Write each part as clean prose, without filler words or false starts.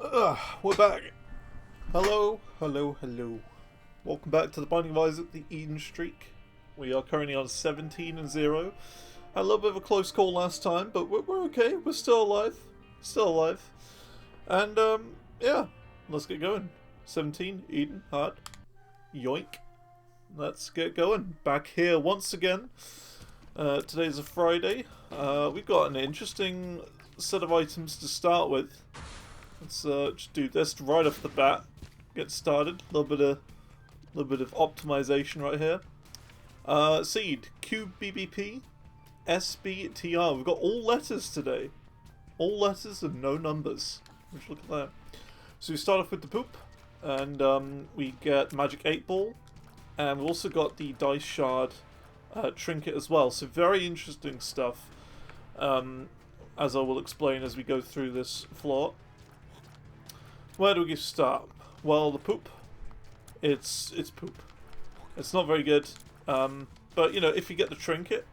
We're back. Hello, hello, hello. Welcome back to the Binding of Isaac, the Eden streak. We are currently on 17-0. Had a little bit of a close call last time, but we're okay. We're still alive. Still alive. And, yeah. Let's get going. 17, Eden, hard. Yoink. Let's get going. Back here once again. Today's a Friday. We've got an interesting set of items to start with. Let's just do this right off the bat. Get started. A little bit of optimization right here. Seed QBBP SBTR. We've got all letters today. All letters and no numbers. Which look at that. So we start off with the poop, and we get Magic 8 Ball, and we've also got the Dice Shard trinket as well. So very interesting stuff. As I will explain as we go through this floor. Where do we start? Well, the poop. It's poop. It's not very good. But you know, if you get the trinket,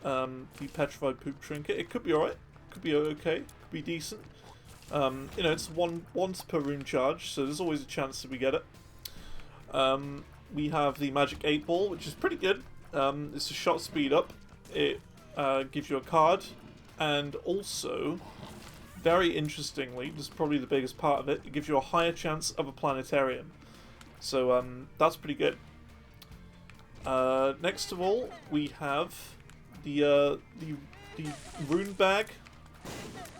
the petrified poop trinket, it could be alright. Could be okay. Could be decent. You know, it's once per room charge, so there's always a chance that we get it. We have the Magic 8 Ball, which is pretty good. It's a shot speed up. It gives you a card, and also, very interestingly, this is probably the biggest part of it, it gives you a higher chance of a planetarium. So that's pretty good. Next of all, we have the rune bag,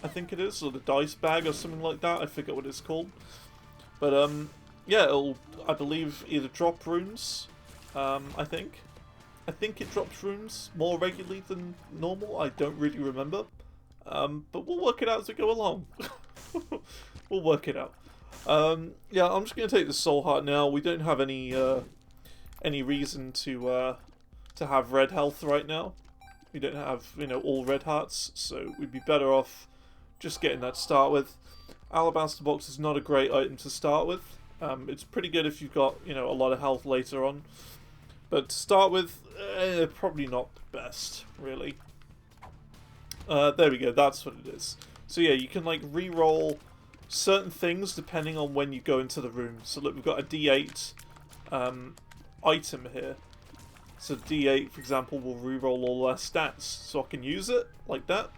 I think it is, or the dice bag or something like that. I forget what it's called. But yeah, it'll, I believe, either drop runes. I think it drops runes more regularly than normal. I don't really remember. But we'll work it out as we go along. We'll work it out. Yeah, I'm just going to take the soul heart now. We don't have any reason to have red health right now. We don't have, you know, all red hearts, so we'd be better off just getting that to start with. Alabaster box is not a great item to start with. It's pretty good if you've got, you know, a lot of health later on. But to start with, probably not the best, really. There we go, that's what it is. So yeah, you can like re-roll certain things depending on when you go into the room. So look, we've got a D8 item here. So D8, for example, will re-roll all our stats. So I can use it like that.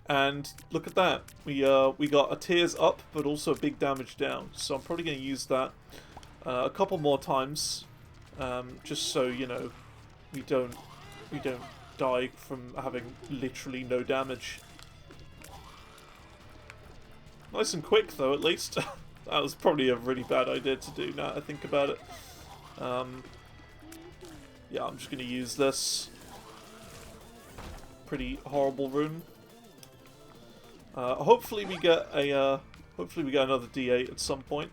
And look at that, we got a tears up, but also a big damage down. So I'm probably going to use that a couple more times, just so you know we don't die from having literally no damage. Nice and quick though, at least. That was probably a really bad idea to do now I think about it. Yeah, I'm just going to use this. Pretty horrible room. Hopefully we get a another D8 at some point.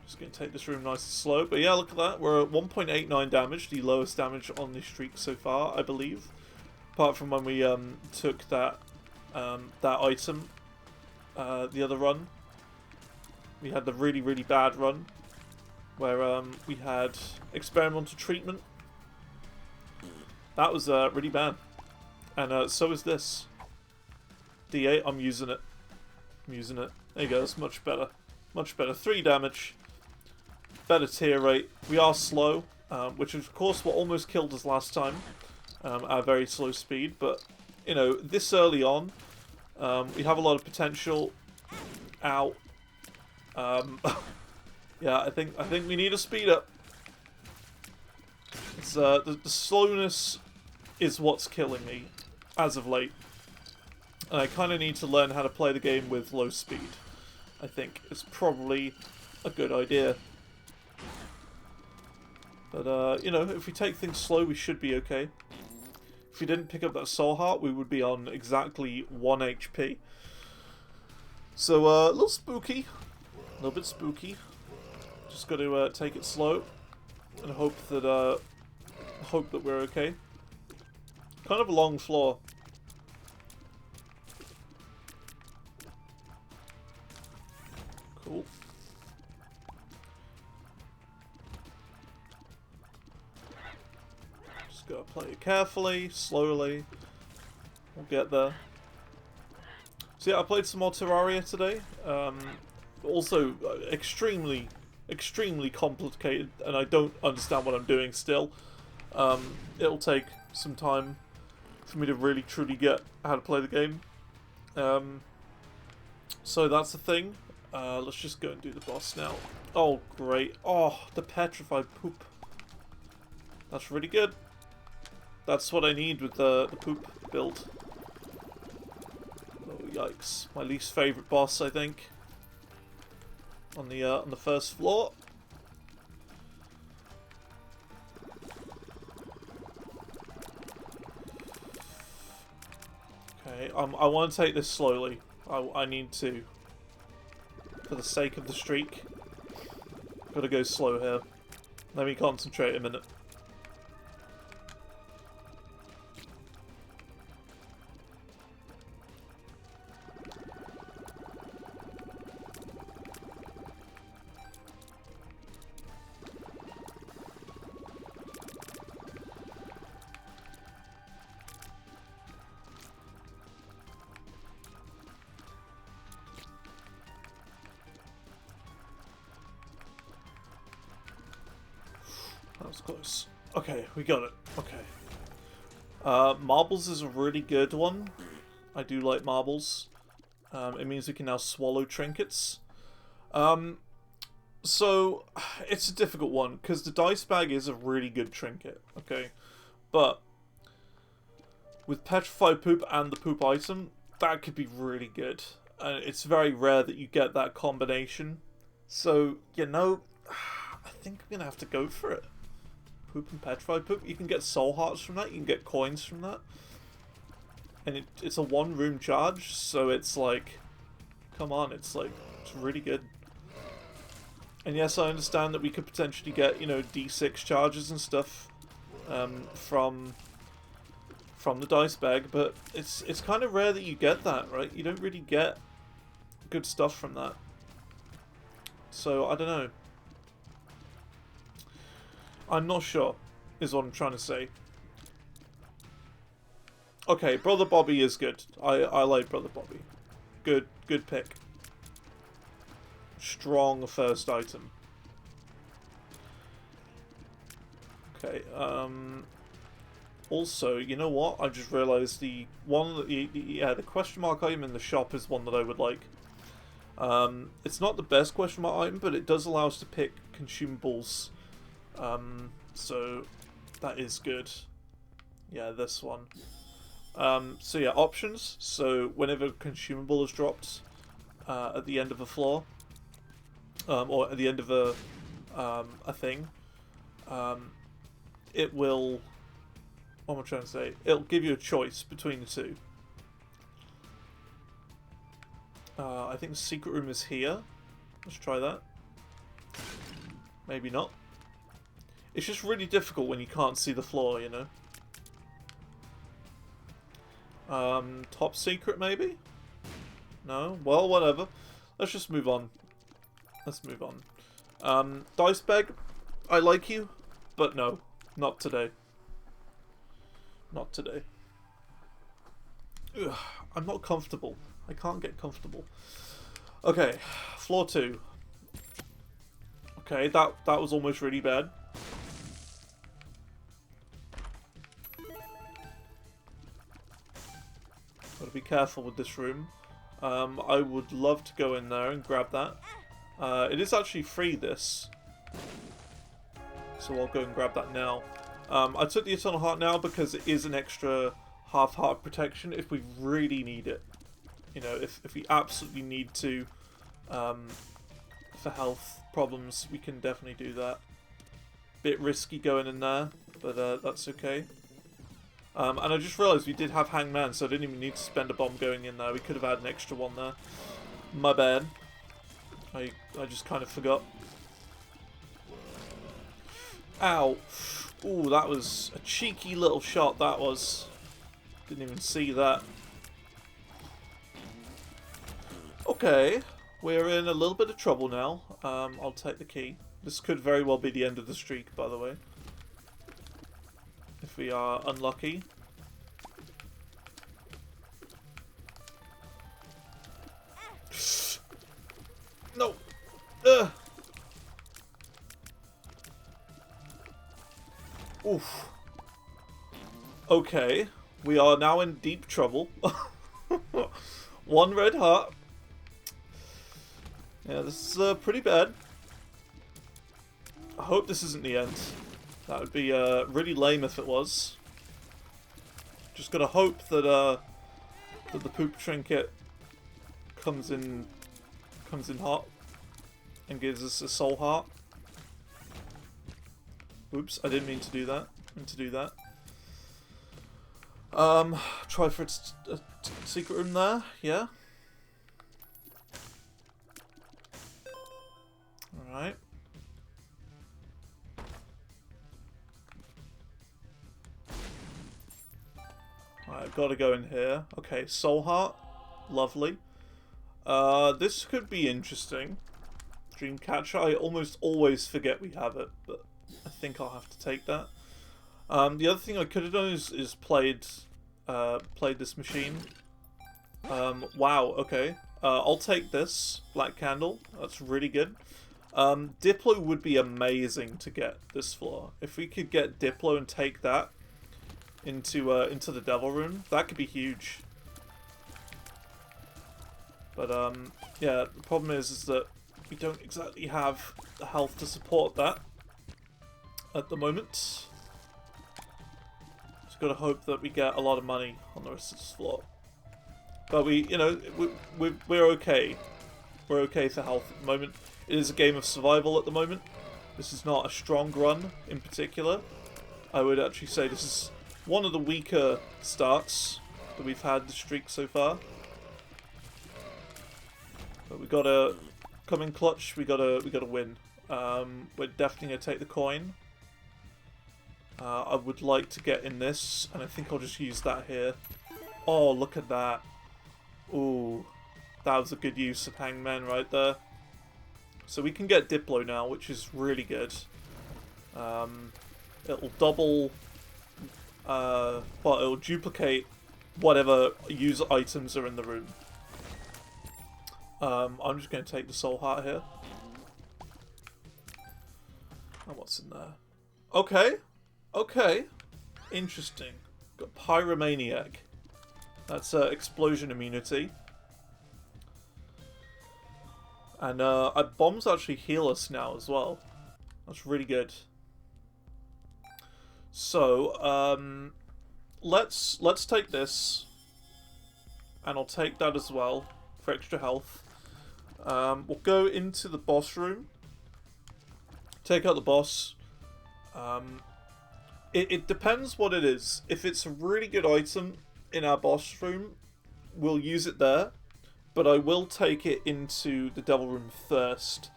Just going to take this room nice and slow. But yeah, look at that. We're at 1.89 damage, the lowest damage on this streak so far, I believe. Apart from when we took that item the other run. We had the really, really bad run where we had experimental treatment. That was really bad. And so is this. D8, I'm using it. I'm using it. There you go, it's much better. Much better. 3 damage. Better tear rate. We are slow, which of course what almost killed us last time. Our very slow speed. But, you know, this early on, we have a lot of potential. Ow. Yeah, I think we need a speed up. It's the slowness is what's killing me as of late. And I kind of need to learn how to play the game with low speed. I think it's probably a good idea. But you know, if we take things slow, we should be okay. If we didn't pick up that soul heart, we would be on exactly 1 HP. So a little spooky. A little bit spooky. Just got to take it slow and hope that we're okay. Kind of a long floor. Cool. Just gotta play it carefully, slowly. We'll get there. So yeah, I played some more Terraria today. Also, extremely complicated, and I don't understand what I'm doing still. It'll take some time for me to really truly get how to play the game. So that's the thing. Let's just go and do the boss now. Oh, great. Oh, the petrified poop. That's really good. That's what I need with the poop build. Oh, yikes. My least favourite boss, I think. On the first floor. Okay, I want to take this slowly. I need to. For the sake of the streak. Gotta go slow here. Let me concentrate a minute. That was close. Okay, we got it. Okay. Marbles is a really good one. I do like marbles. It means we can now swallow trinkets. So, it's a difficult one, because the dice bag is a really good trinket, okay? But, with petrified poop and the poop item, that could be really good. And it's very rare that you get that combination. So, you know, I think I'm going to have to go for it. Poop and petrified poop. You can get soul hearts from that, you can get coins from that. And it's a one-room charge, so it's like, come on, it's really good. And yes, I understand that we could potentially get, you know, D6 charges and stuff from the dice bag, but it's kind of rare that you get that, right? You don't really get good stuff from that. So, I don't know. I'm not sure, is what I'm trying to say. Okay, Brother Bobby is good. I like Brother Bobby. Good pick. Strong first item. Okay, also, you know what? I just realised the question mark item in the shop is one that I would like. It's not the best question mark item, but it does allow us to pick consumables. So that is good. Yeah, this one. So yeah, options. So whenever a consumable is dropped at the end of a floor, or at the end of a thing, it will. What am I trying to say? It'll give you a choice between the two. I think the secret room is here. Let's try that. Maybe not. It's just really difficult when you can't see the floor, you know? Top secret, maybe? No? Well, whatever. Let's just move on. Let's move on. Dice bag, I like you, but no. Not today. Not today. Ugh, I'm not comfortable. I can't get comfortable. Okay, floor 2. Okay, that was almost really bad. Gotta be careful with this room. I would love to go in there and grab that. It is actually free, this. So I'll go and grab that now. I took the Eternal Heart now because it is an extra half heart protection if we really need it. You know, if we absolutely need to, for health problems, we can definitely do that. Bit risky going in there, but that's okay. And I just realised we did have Hangman, so I didn't even need to spend a bomb going in there. We could have had an extra one there. My bad. I just kind of forgot. Ow. Ooh, that was a cheeky little shot, that was. Didn't even see that. Okay, we're in a little bit of trouble now. I'll take the key. This could very well be the end of the streak, by the way. If we are unlucky. No! Oof. Okay. We are now in deep trouble. 1 red heart. Yeah, this is pretty bad. I hope this isn't the end. That would be really lame if it was. Just gotta hope that that the poop trinket comes in hot and gives us a soul heart. Oops, I didn't mean to do that. Try for its secret room there. Yeah. All right. Alright, I've got to go in here. Okay, soul heart. Lovely. This could be interesting. Dreamcatcher. I almost always forget we have it, but I think I'll have to take that. The other thing I could have done is played this machine. Wow, okay. I'll take this Black Candle. That's really good. Diplo would be amazing to get this floor. If we could get Diplo and take that into the Devil Room, that could be huge. But yeah, the problem is that we don't exactly have the health to support that at the moment. Just gotta hope that we get a lot of money on the rest of this floor. But we're okay. We're okay for health at the moment. It is a game of survival at the moment. This is not a strong run in particular. I would actually say this is one of the weaker starts that we've had the streak so far. But we gotta come in clutch. We gotta win. We're definitely gonna take the coin. I would like to get in this, and I think I'll just use that here. Oh, look at that! Ooh, that was a good use of Hangman right there. So we can get Diplo now, which is really good. It'll double, well, it'll duplicate whatever user items are in the room. I'm just going to take the soul heart here. And what's in there? Okay. Okay. Interesting. Got Pyromaniac. That's explosion immunity. And bombs actually heal us now as well. That's really good. So, let's take this. And I'll take that as well for extra health. We'll go into the boss room. Take out the boss. It depends what it is. If it's a really good item in our boss room, we'll use it there. But I will take it into the Devil Room first,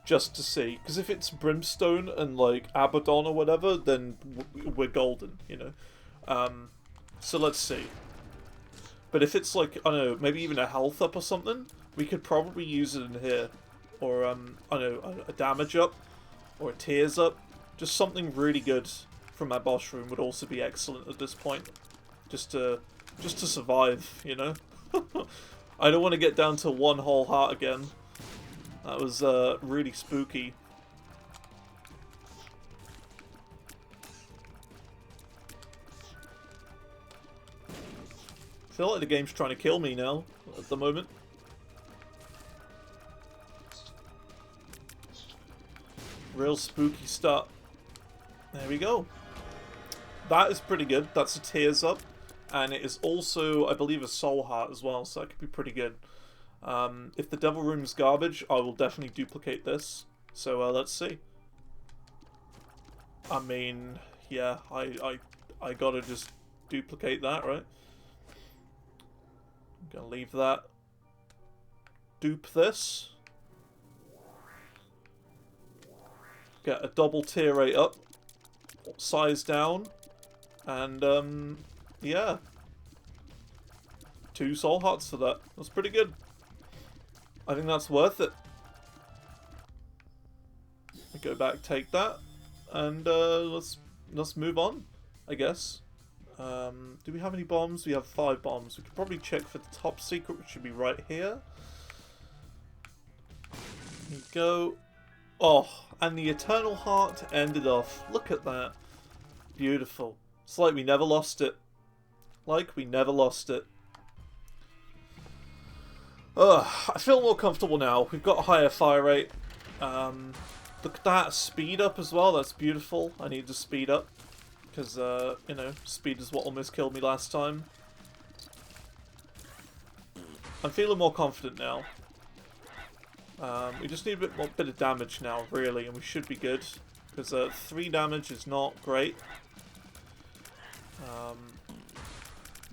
just to see. Because if it's Brimstone and, like, Abaddon or whatever, then we're golden, you know? So let's see. But if it's, like, I don't know, maybe even a health up or something, we could probably use it in here. Or, I don't know, a damage up, or a tears up. Just something really good from my boss room would also be excellent at this point. Just to survive, you know? I don't want to get down to 1 whole heart again. That was really spooky. I feel like the game's trying to kill me now, at the moment. Real spooky start. There we go. That is pretty good. That's a tears up. And it is also, I believe, a soul heart as well, so that could be pretty good. If the Devil Room's garbage, I will definitely duplicate this. So let's see. I mean, yeah, I gotta just duplicate that, right? I'm gonna leave that. Dupe this. Get a double tier rate up. Size down. And, yeah. 2 soul hearts for that. That's pretty good. I think that's worth it. We go back, take that, and let's move on, I guess. Do we have any bombs? We have 5 bombs. We could probably check for the top secret, which should be right here. There you go. Oh, and the Eternal Heart ended off. Look at that. Beautiful. It's like we never lost it. Like we never lost it. Ugh, I feel more comfortable now. We've got a higher fire rate. Look at that. Speed up as well. That's beautiful. I need to speed up. Because, you know, speed is what almost killed me last time. I'm feeling more confident now. We just need a bit of damage now, really, and we should be good. Because 3 damage is not great.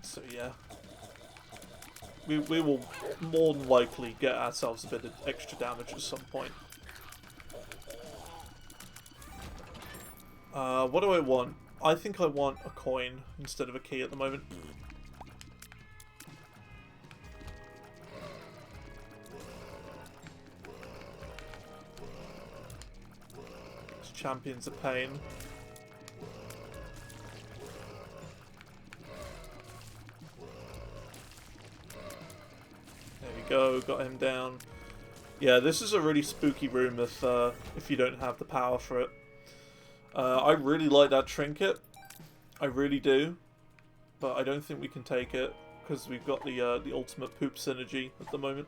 So yeah. We will more than likely get ourselves a bit of extra damage at some point. What do I want? I think I want a coin instead of a key at the moment. This champion's a pain. There we go, got him down. Yeah, this is a really spooky room if you don't have the power for it. I really like that trinket. I really do. But I don't think we can take it because we've got the ultimate poop synergy at the moment.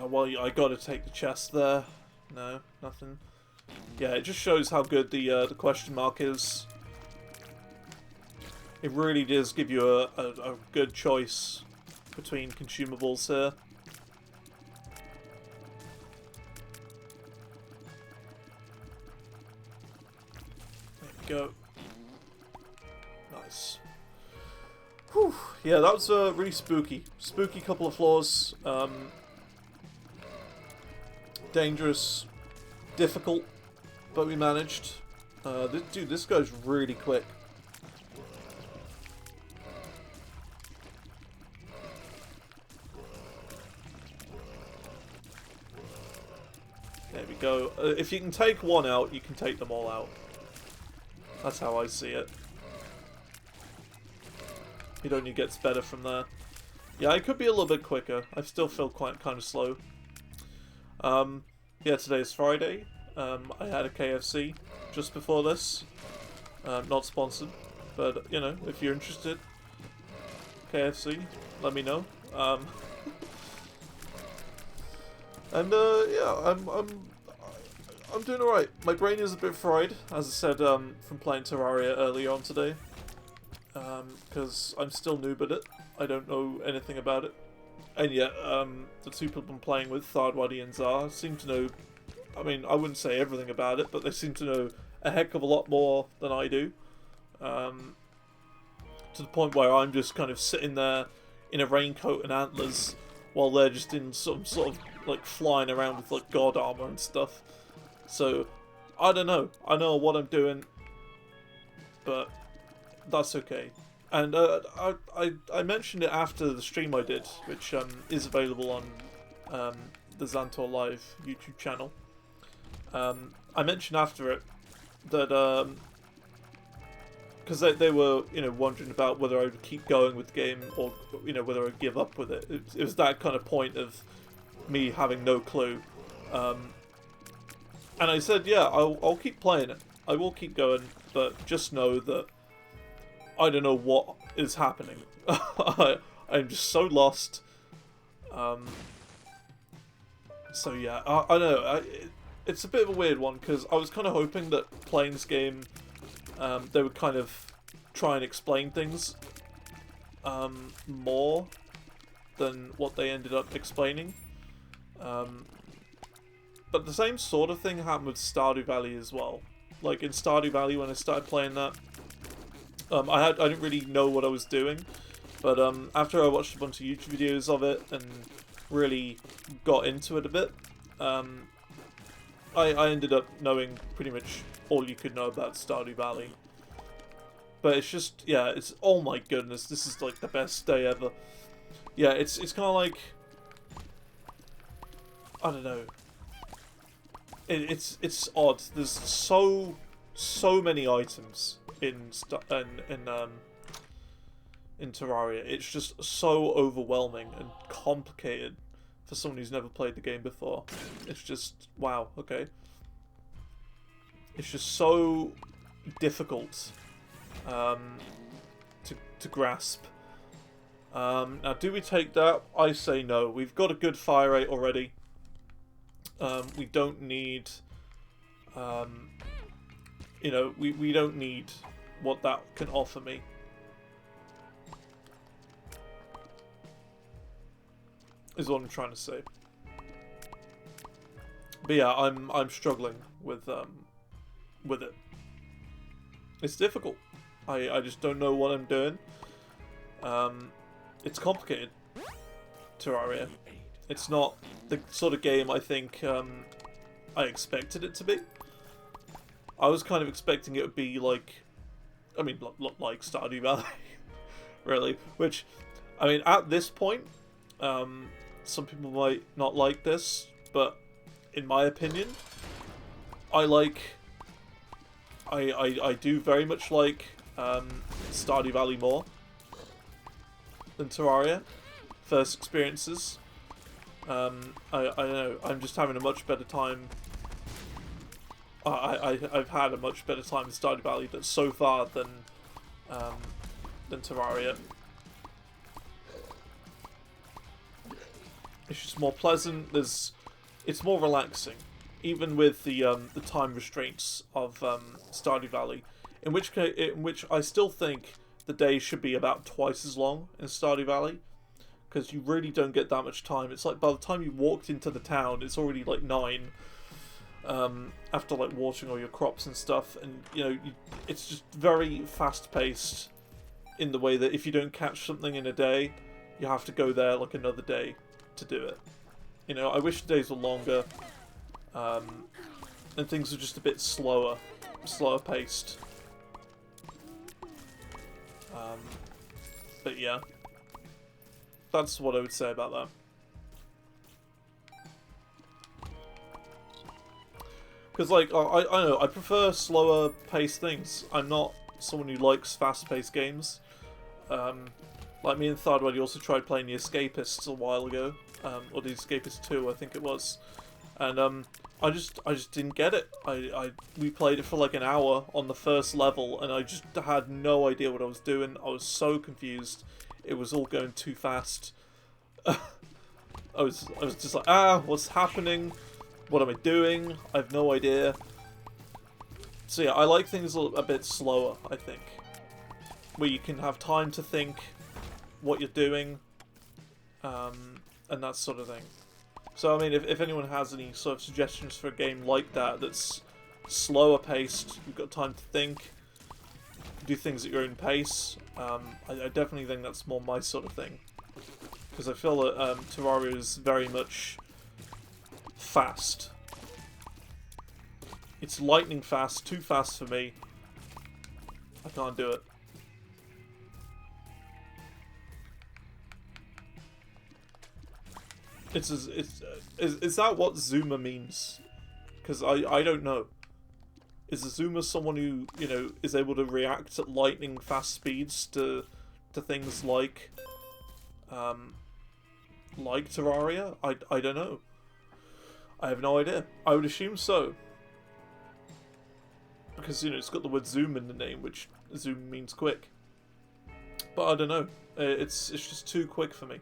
Well, I gotta take the chest there. No, nothing. Yeah, it just shows how good the question mark is. It really does give you a good choice between consumables here. There we go. Nice. Whew. Yeah, that was really spooky. Spooky couple of floors. Dangerous. Difficult. But we managed. Dude, this goes really quick. There we go. If you can take one out, you can take them all out. That's how I see it. It only gets better from there. Yeah, I could be a little bit quicker. I still feel kind of slow. Yeah, today's Friday. I had a KFC just before this. Not sponsored, but you know, if you're interested, KFC, let me know. And yeah, I'm doing alright. My brain is a bit fried, as I said, from playing Terraria earlier on today. Because I'm still noob at it. I don't know anything about it. And yet, the two people I'm playing with, Thardwadi and Zar, seem to know, I mean, I wouldn't say everything about it, but they seem to know a heck of a lot more than I do. To the point where I'm just kind of sitting there in a raincoat and antlers, while they're just in some sort of, like, flying around with, like, god armor and stuff. So, I don't know. I know what I'm doing, but that's okay. And I mentioned it after the stream I did, which is available on the Xantor Live YouTube channel. I mentioned after it that because they were, you know, wondering about whether I would keep going with the game or, you know, whether I'd give up with it. It was that kind of point of me having no clue. And I said, yeah, I'll keep playing it. I will keep going, but just know that I don't know what is happening. I'm just so lost. So yeah, I don't know. It's a bit of a weird one, because I was kind of hoping that playing this game, they would kind of try and explain things more than what they ended up explaining. But the same sort of thing happened with Stardew Valley as well. Like in Stardew Valley, when I started playing that, I didn't really know what I was doing, but after I watched a bunch of YouTube videos of it and really got into it a bit, I ended up knowing pretty much all you could know about Stardew Valley. But it's just, yeah, it's, oh my goodness, this is like the best day ever. Yeah, it's kind of like, I don't know. It's odd. There's so many items in Terraria. It's just so overwhelming and complicated for someone who's never played the game before. It's just, wow, okay. It's just so difficult to grasp. Now, do we take that? I say no. We've got a good fire rate already. We don't need... you know, we don't need what that can offer me. Is what I'm trying to say. But yeah, I'm struggling with it. It's difficult. I just don't know what I'm doing. It's complicated. Terraria. It's not the sort of game I think I expected it to be. I was kind of expecting it would be like, I mean, like Stardew Valley, really. Which, I mean, at this point, some people might not like this, but in my opinion, I do very much like Stardew Valley more than Terraria. First experiences. I don't know, I'm just having a much better time. I've had a much better time in Stardew Valley so far than Terraria. It's just more pleasant. It's more relaxing, even with the time restraints of Stardew Valley. In which I still think the day should be about twice as long in Stardew Valley, because you really don't get that much time. It's like by the time you walked into the town, it's already like 9. After like watering all your crops and stuff, and you know, it's just very fast-paced in the way that if you don't catch something in a day, you have to go there like another day to do it. You know, I wish the days were longer, and things are just a bit slower paced. But yeah, that's what I would say about that. Because, like, I don't know, I prefer slower paced things. I'm not someone who likes fast paced games. Like me and Thardwell also tried playing The Escapists a while ago. Or The Escapist 2, I think it was. And I just didn't get it. We played it for like an hour on the first level, and I just had no idea what I was doing. I was so confused. It was all going too fast. I was just like, what's happening? What am I doing? I have no idea. So yeah, I like things a bit slower, I think. Where you can have time to think what you're doing, and that sort of thing. So I mean, if anyone has any sort of suggestions for a game like that, that's slower paced, you've got time to think, do things at your own pace, I definitely think that's more my sort of thing. Because I feel that Terraria is very much fast. It's lightning fast, too fast for me. I can't do it. Is that what Zoomer means? Because I don't know. Is a Zoomer someone who, you know, is able to react at lightning fast speeds to things like Terraria? I don't know. I have no idea. I would assume so. Because, you know, it's got the word zoom in the name, which zoom means quick. But I don't know. It's just too quick for me.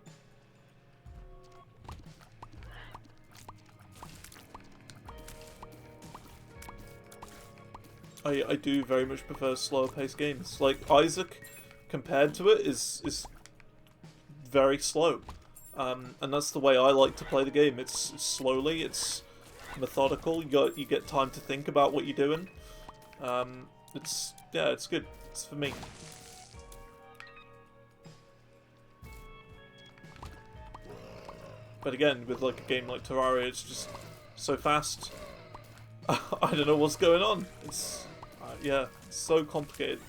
I do very much prefer slower paced games. Like, Isaac, compared to it, is very slow. And that's the way I like to play the game. It's slowly, it's methodical. You get time to think about what you're doing. It's good. It's for me. But again, with like a game like Terraria, it's just so fast. I don't know what's going on. It's yeah, it's so complicated.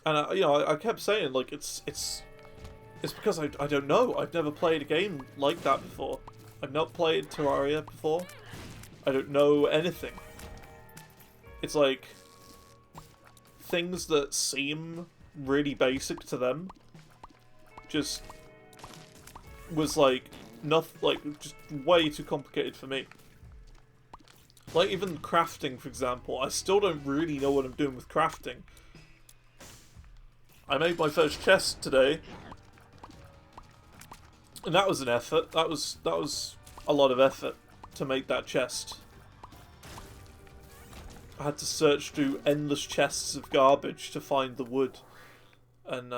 And you know, I kept saying like it's because I don't know. I've never played a game like that before. I've not played Terraria before. I don't know anything. it's like things that seem really basic to them just was like nothing, like just way too complicated for me. Like even crafting, for example, I still don't really know what I'm doing with crafting. I made my first chest today, and that was an effort. That was a lot of effort to make that chest. I had to search through endless chests of garbage to find the wood, and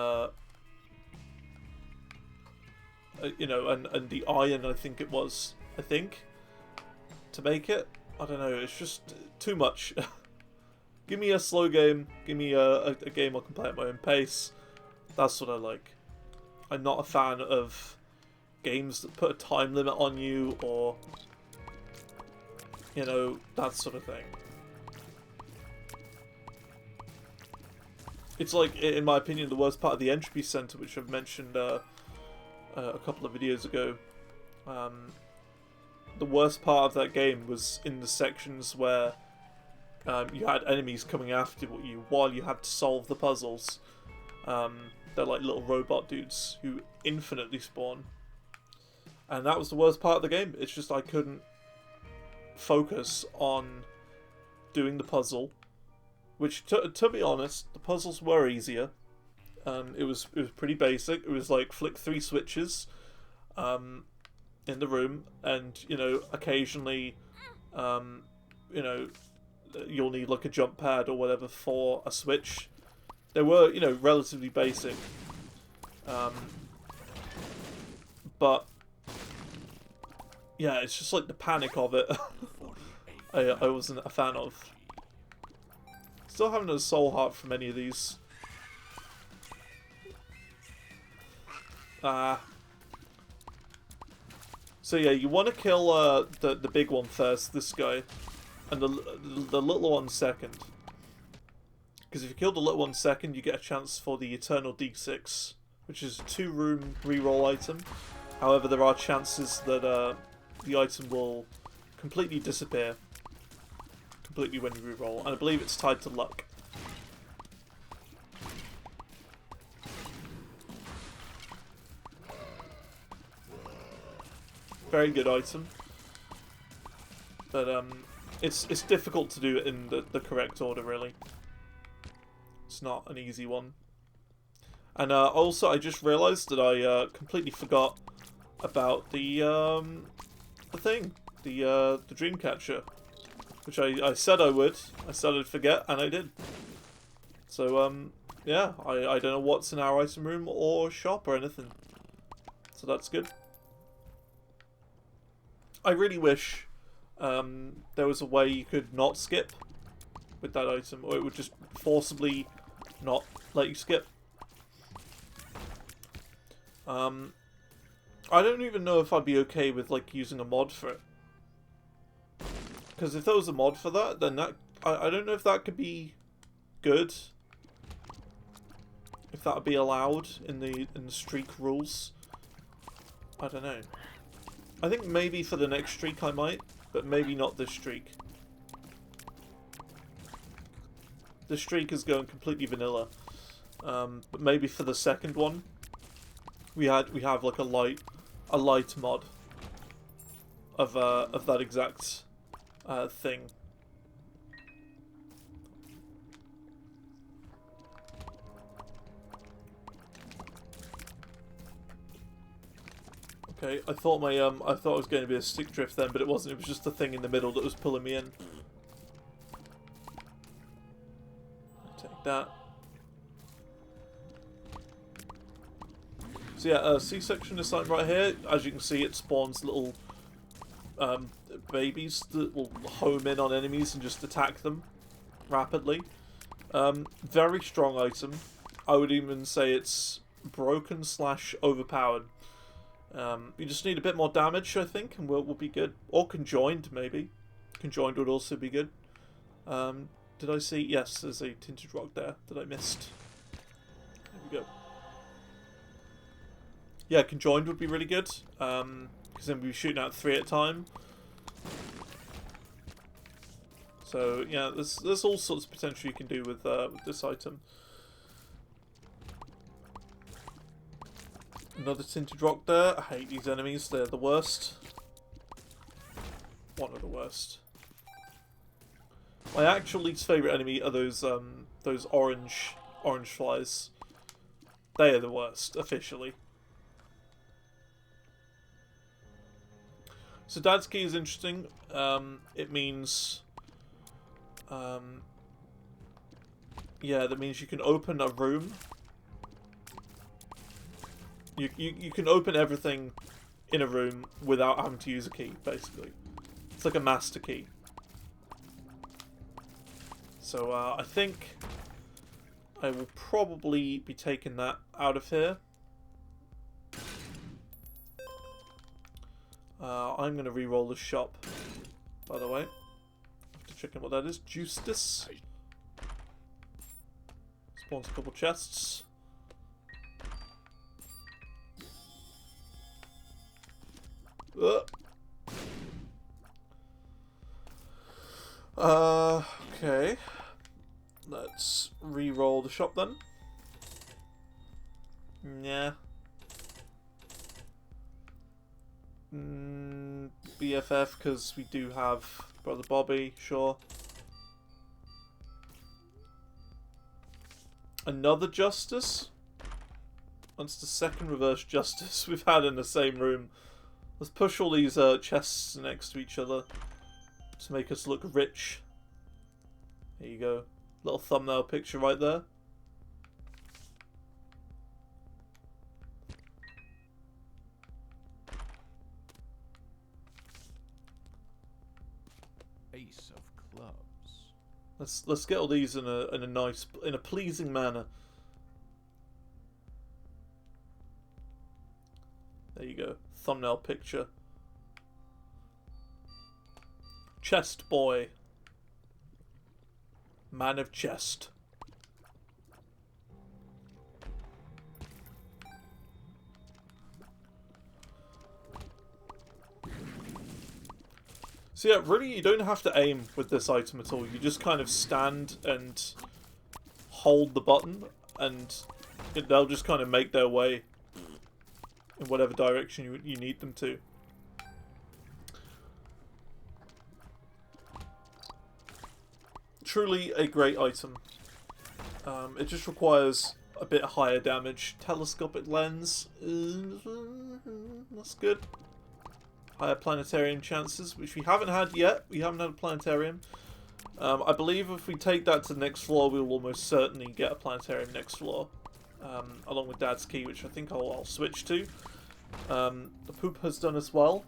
you know, and the iron. I think it was. To make it. I don't know. It's just too much. Give me a slow game. Give me a game I can play at my own pace. That's what I like. I'm not a fan of games that put a time limit on you, or you know, that sort of thing. It's like, in my opinion, the worst part of the Entropy Center, which I've mentioned a couple of videos ago. The worst part of that game was in the sections where you had enemies coming after you while you had to solve the puzzles. They're like little robot dudes who infinitely spawn. And that was the worst part of the game. It's just I couldn't focus on doing the puzzle. Which, to be honest, the puzzles were easier. It was pretty basic. It was like flick 3 switches in the room, and you know, occasionally, you know, you'll need like a jump pad or whatever for a switch. They were, you know, relatively basic, but yeah, it's just like the panic of it. I wasn't a fan of. Still haven't a soul heart from any of these. So yeah, you want to kill the big one first, this guy, and the little one second. Because if you kill the little one second, you get a chance for the Eternal D6, which is a 2-room reroll item. However, there are chances that the item will completely disappear when you reroll, and I believe it's tied to luck. Very good item, but it's difficult to do it in the correct order, really. It's not an easy one. And also, I just realised that I completely forgot about the thing, the Dreamcatcher, which I said I would. I said I'd forget, and I did. So yeah, I don't know what's in our item room or shop or anything. So that's good. I really wish there was a way you could not skip with that item, or it would just forcibly not let you skip. I don't even know if I'd be okay with like using a mod for it, because if there was a mod for that, then that I don't know if that could be good, if that would be allowed in the streak rules. I don't know. I think maybe for the next streak I might, but maybe not this streak. This streak is going completely vanilla, but maybe for the second one, we have like a light mod of that exact thing. Okay, I thought it was going to be a stick drift then, but it wasn't. It was just the thing in the middle that was pulling me in. Take that. So yeah, C-section is something right here. As you can see, it spawns little babies that will home in on enemies and just attack them rapidly. Very strong item. I would even say it's broken / overpowered. You just need a bit more damage, I think, and we'll be good. Or conjoined, maybe. Conjoined would also be good. Did I see? Yes, there's a tinted rock there that I missed. There we go. Yeah, conjoined would be really good, because then we'd be shooting out 3 at a time. So yeah, there's all sorts of potential you can do with this item. Another tinted rock there. I hate these enemies. They're the worst. One of the worst. My actual least favourite enemy are those orange flies. They are the worst, officially. So Dad's Key is interesting. It means... yeah, that means you can open a room. You can open everything in a room without having to use a key, basically. It's like a master key. So I think I will probably be taking that out of here. I'm going to re-roll the shop, by the way. Have to check in what that is. Justice. Spawns a couple chests. Okay. Let's re-roll the shop then. Yeah. BFF, because we do have Brother Bobby, sure. Another Justice? That's the second reverse Justice we've had in the same room. Let's push all these chests next to each other to make us look rich. There you go. Little thumbnail picture right there. Ace of clubs. Let's get all these in a pleasing manner. There you go. Thumbnail picture. Chest boy. Man of chest. So yeah, really you don't have to aim with this item at all. You just kind of stand and hold the button and they'll just kind of make their way in whatever direction you need them to. Truly a great item. It just requires a bit higher damage. Telescopic lens. That's good. Higher planetarium chances, which we haven't had yet. We haven't had a planetarium. I believe if we take that to the next floor, we will almost certainly get a planetarium next floor. Along with Dad's Key, which I think I'll switch to. The poop has done as well.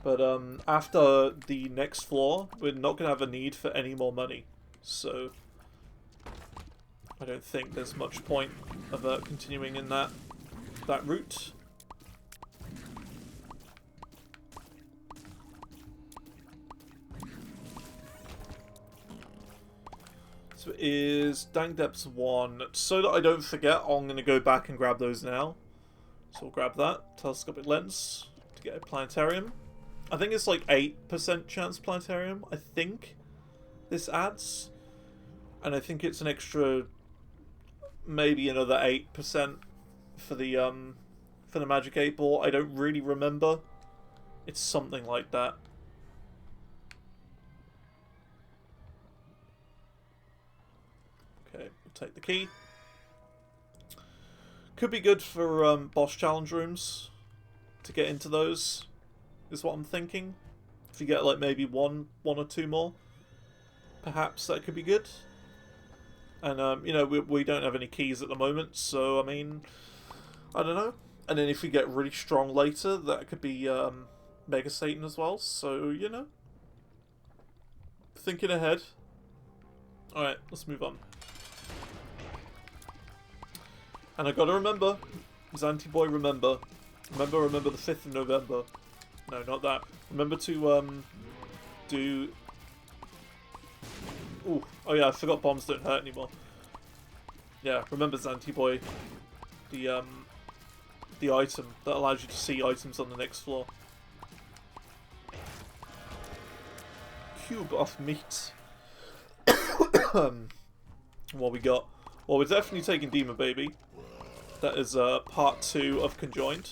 But after the next floor, we're not going to have a need for any more money. So I don't think there's much point of continuing in that route. So it is Dank Depths 1. So that I don't forget, I'm going to go back and grab those now. So we'll grab that. Telescopic lens to get a planetarium. I think it's like 8% chance planetarium, I think this adds. And I think it's an extra, maybe another 8% for the Magic 8 Ball. I don't really remember. It's something like that. Okay, we'll take the key. Could be good for boss challenge rooms to get into those. Is what I'm thinking. If you get like maybe one or two more, perhaps that could be good. And you know, we don't have any keys at the moment, so I mean, I don't know. And then if we get really strong later, that could be Mega Satan as well. So you know, thinking ahead. All right, let's move on. And I gotta remember, Zanti Boy, remember the 5th of November. No, not that. Remember to, do... Ooh, oh yeah, I forgot bombs don't hurt anymore. Yeah, remember Zanti Boy. The item that allows you to see items on the next floor. cube of meat. What we got? Well, we're definitely taking Demon Baby. That is part 2 of Conjoined.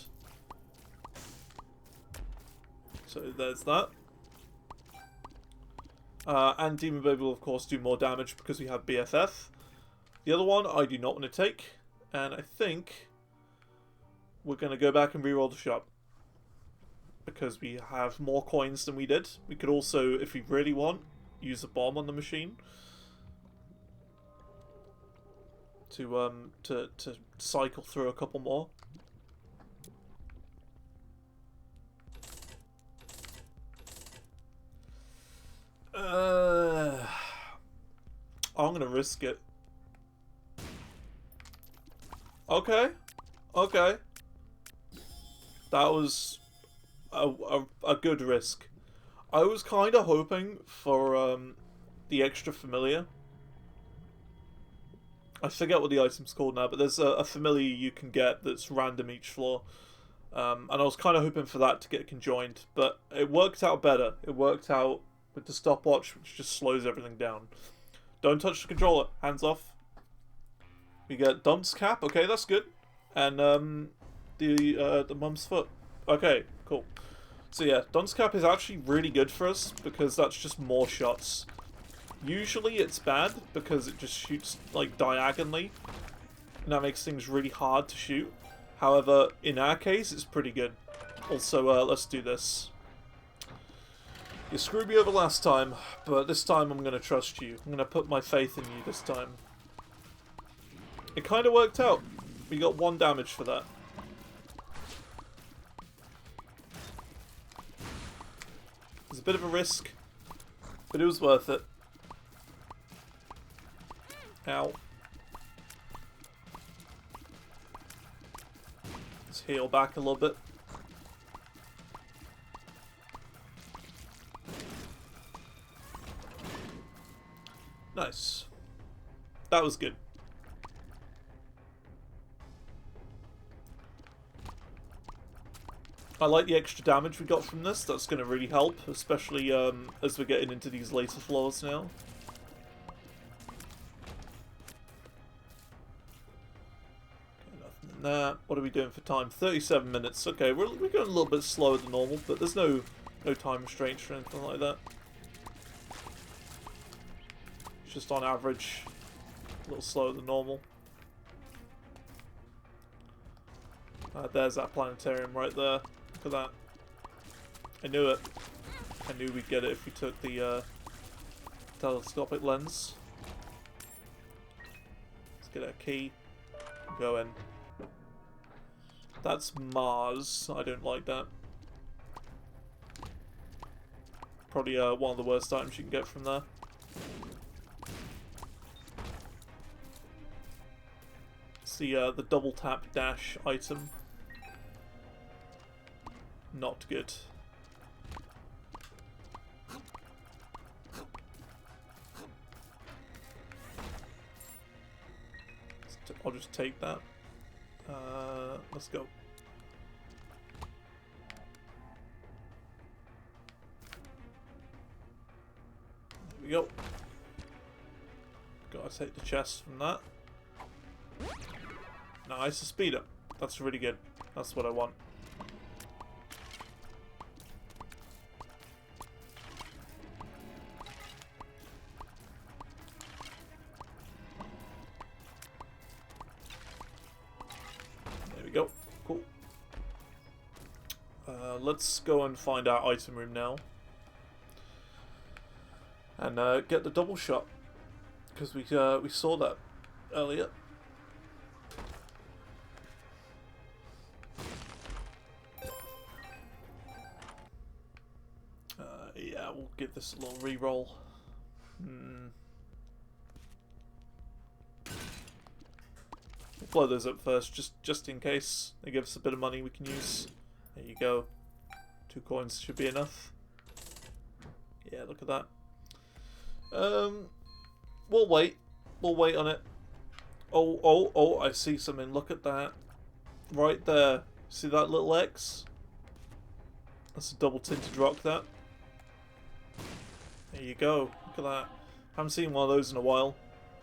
So there's that. And Demon Baby will of course do more damage because we have BFF. The other one I do not want to take. And I think we're going to go back and reroll the shop. Because we have more coins than we did. We could also, if we really want, use a bomb on the machine. To cycle through a couple more. I'm gonna risk it. Okay. Okay. That was a good risk. I was kind of hoping for the extra familiar. I forget what the item's called now, but there's a familiar you can get that's random each floor. And I was kind of hoping for that to get conjoined, but it worked out better. It worked out with the stopwatch, which just slows everything down. Don't touch the controller. Hands off. We get Dump's Cap. Okay, that's good. And the Mum's Foot. Okay, cool. So yeah, Dump's Cap is actually really good for us because that's just more shots. Usually it's bad because it just shoots like diagonally, and that makes things really hard to shoot. However, in our case, it's pretty good. Also, let's do this. You screwed me over last time, but this time I'm going to trust you. I'm going to put my faith in you this time. It kind of worked out. We got 1 damage for that. It was a bit of a risk, but it was worth it. Ow. Let's heal back a little bit. Nice. That was good. I like the extra damage we got from this. That's going to really help, especially as we're getting into these later floors now. Nah, what are we doing for time? 37 minutes. Okay, we're going a little bit slower than normal, but there's no time restraints or anything like that. It's just on average a little slower than normal. There's that planetarium right there. Look at that. I knew it. I knew we'd get it if we took the telescopic lens. Let's get a key. Go in. That's Mars. I don't like that. Probably one of the worst items you can get from there. It's the double tap dash item. Not good. I'll just take that. Let's go. There we go. Gotta take the chest from that. Nice, a speed up. That's really good. That's what I want. Go. Cool. Let's go and find our item room now. And get the double shot. Because we saw that earlier. Yeah, we'll give this a little reroll. Blow those up first, just in case they give us a bit of money we can use. There you go. 2 coins should be enough. Yeah, look at that. We'll wait. We'll wait on it. Oh, I see something. Look at that. Right there. See that little X? That's a double tinted rock, that. There you go. Look at that. Haven't seen one of those in a while.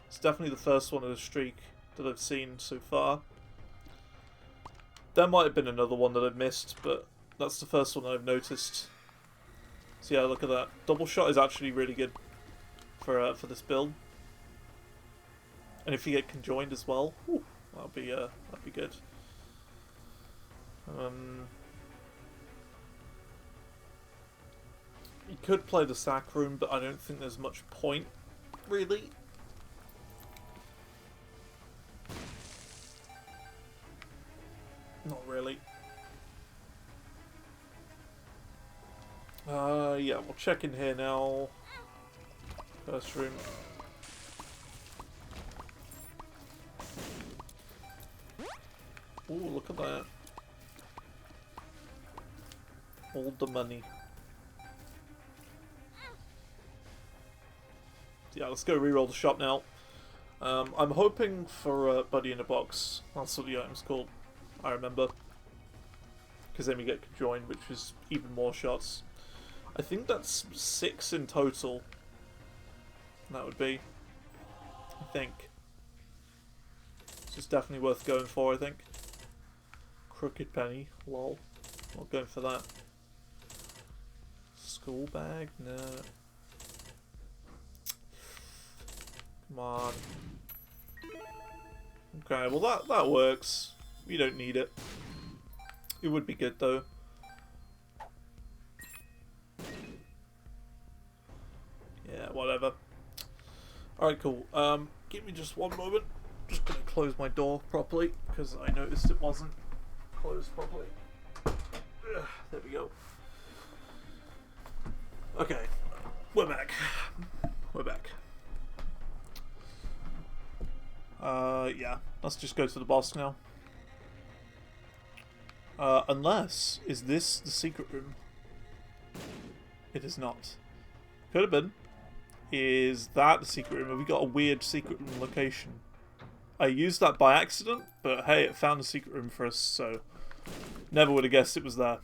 It's definitely the first one of the streak that I've seen so far. There might have been another one that I've missed, but that's the first one that I've noticed. So yeah, look at that. Double shot is actually really good for this build. And if you get conjoined as well, whew, that'll be good. You could play the sack room, but I don't think there's much point, really. Not really. Yeah, we'll check in here now. First room. Ooh, look at that. All the money. Yeah, let's go reroll the shop now. I'm hoping for Buddy in a Box. That's what the item's called. I remember. Because then we get conjoined, which is even more shots. I think that's 6 in total. That would be. I think. So it's definitely worth going for, I think. Crooked penny. Lol. Not going for that. School bag? No. Come on. Okay, well that works. We don't need it. It would be good though. Yeah, whatever. Alright, cool. Give me just one moment. Just gonna close my door properly because I noticed it wasn't closed properly. Ugh, there we go. Okay, we're back. We're back. Yeah, let's just go to the boss now. Unless, is this the secret room? It is not. Could have been. Is that the secret room? Have we got a weird secret room location? I used that by accident, but hey, it found a secret room for us, so never would have guessed it was there.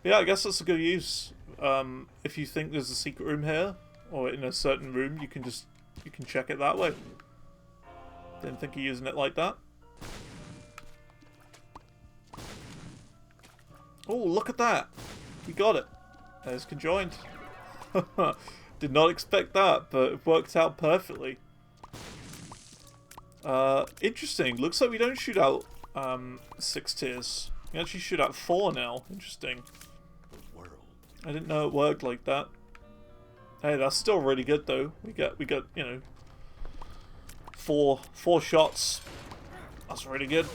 But yeah, I guess that's a good use. If you think there's a secret room here, or in a certain room, you can check it that way. Didn't think of using it like that. Oh, look at that! We got it. There's conjoined. Did not expect that, but it worked out perfectly. Interesting. Looks like we don't shoot out 6 tiers. We actually shoot out 4 now. Interesting. I didn't know it worked like that. Hey, that's still really good though. We got you know, four shots. That's really good.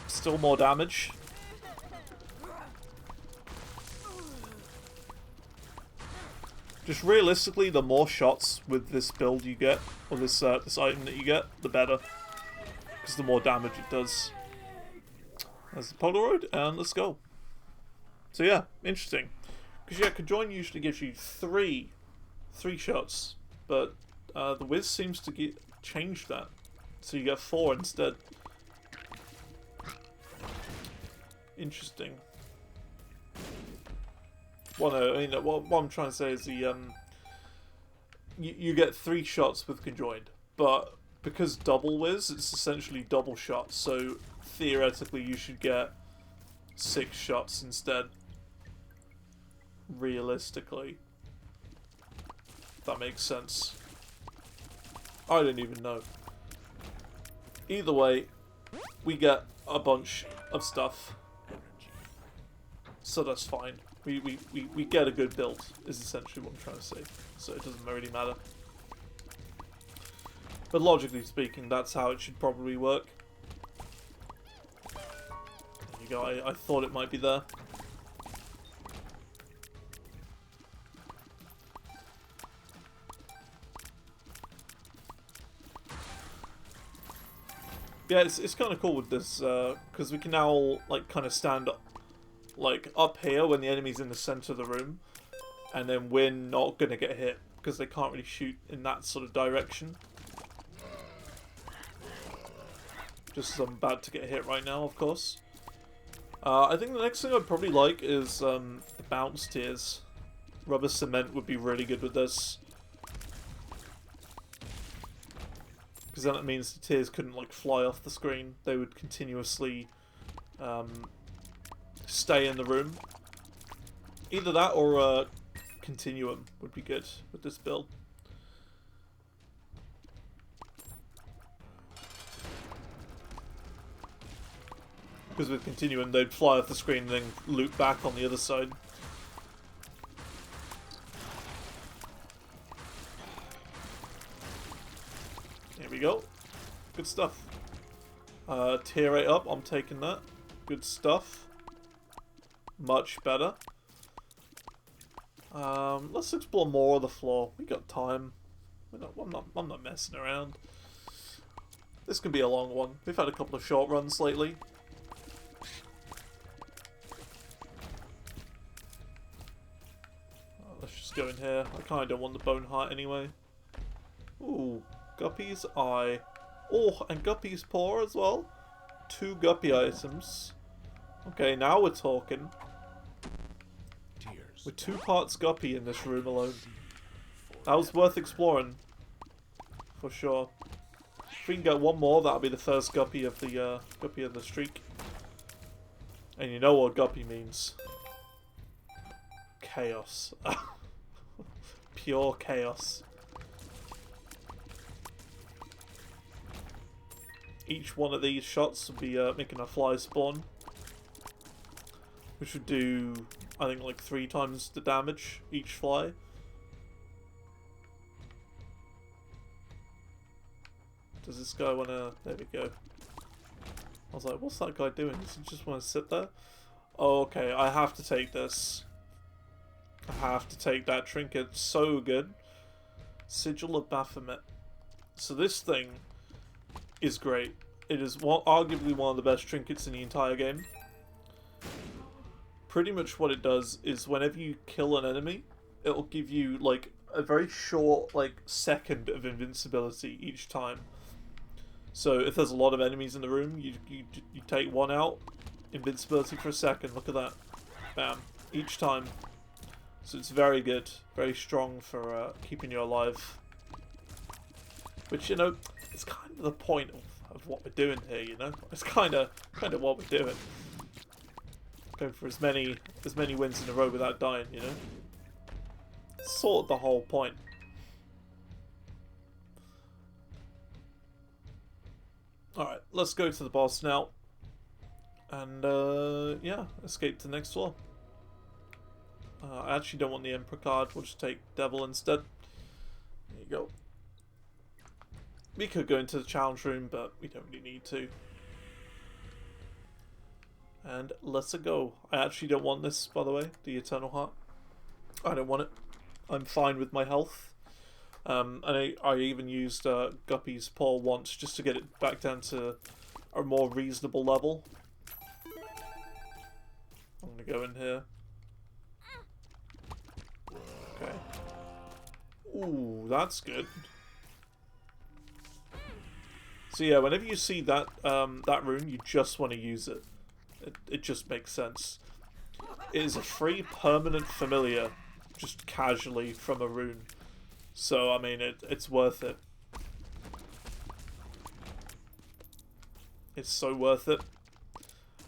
Still more damage. Just realistically, the more shots with this build you get, or this item that you get, the better. Because the more damage it does. There's the Polaroid, and let's go. So yeah, interesting. Because yeah, conjoin usually gives you three shots, but the Wiz seems to change that, so you get 4 instead. Interesting. Well, no, I mean, what I'm trying to say is the you get 3 shots with conjoined, but because double Wiz, it's essentially double shots. So theoretically, you should get 6 shots instead. Realistically, if that makes sense. I don't even know. Either way, we get a bunch of stuff, so that's fine. We get a good build, is essentially what I'm trying to say. So it doesn't really matter. But logically speaking, that's how it should probably work. There you go, I thought it might be there. Yeah, it's kind of cool with this, because we can now, like, kind of stand up, like, up here when the enemy's in the center of the room, and then we're not going to get hit, because they can't really shoot in that sort of direction. Just as I'm about to get hit right now, of course. I think the next thing I'd probably like is the bounce tiers. Rubber cement would be really good with this. Because then it means the tears couldn't like fly off the screen. They would continuously stay in the room. Either that or continuum would be good with this build. Because with continuum they'd fly off the screen and then loop back on the other side. Here we go. Good stuff. Tier 8 up, I'm taking that. Good stuff. Much better. Let's explore more of the floor. We got time. I'm not messing around. This can be a long one. We've had a couple of short runs lately. Let's just go in here. I kind of don't want the bone heart anyway. Ooh, Guppy's eye. Oh, and Guppy's paw as well. 2 Guppy items. Okay, now we're talking. With 2 parts Guppy in this room alone. That was worth exploring. For sure. If we can get one more, that'll be the first Guppy of the streak. And you know what Guppy means. Chaos. Pure chaos. Each one of these shots would be making a fly spawn. Which would do, I think, like 3 times the damage each fly. Does this guy wanna... There we go. I was like, what's that guy doing? Does he just want to sit there? Oh, okay, I have to take this. I have to take that trinket. So good. Sigil of Baphomet. So this thing is great. It is arguably one of the best trinkets in the entire game. Pretty much what it does is whenever you kill an enemy, it'll give you like a very short second of invincibility each time. So if there's a lot of enemies in the room, you take one out, invincibility for a second. Look at that, bam, each time. So it's very good, very strong for keeping you alive. Which, you know, it's kind of the point of what we're doing here. You know, it's kind of what we're doing. Going for as many wins in a row without dying, you know? Sort of the whole point. Alright, let's go to the boss now. And, yeah, escape to the next floor. I actually don't want the Emperor card, we'll just take Devil instead. There you go. We could go into the challenge room, but we don't really need to. And let's go. I actually don't want this, by the way, the Eternal Heart. I don't want it. I'm fine with my health. And I even used Guppy's paw once just to get it back down to a more reasonable level. I'm gonna go in here. Okay. Ooh, that's good. So yeah, whenever you see that that rune, you just want to use it. It just makes sense. It is a free permanent familiar, just casually from a rune. So I mean, it's worth it. It's so worth it.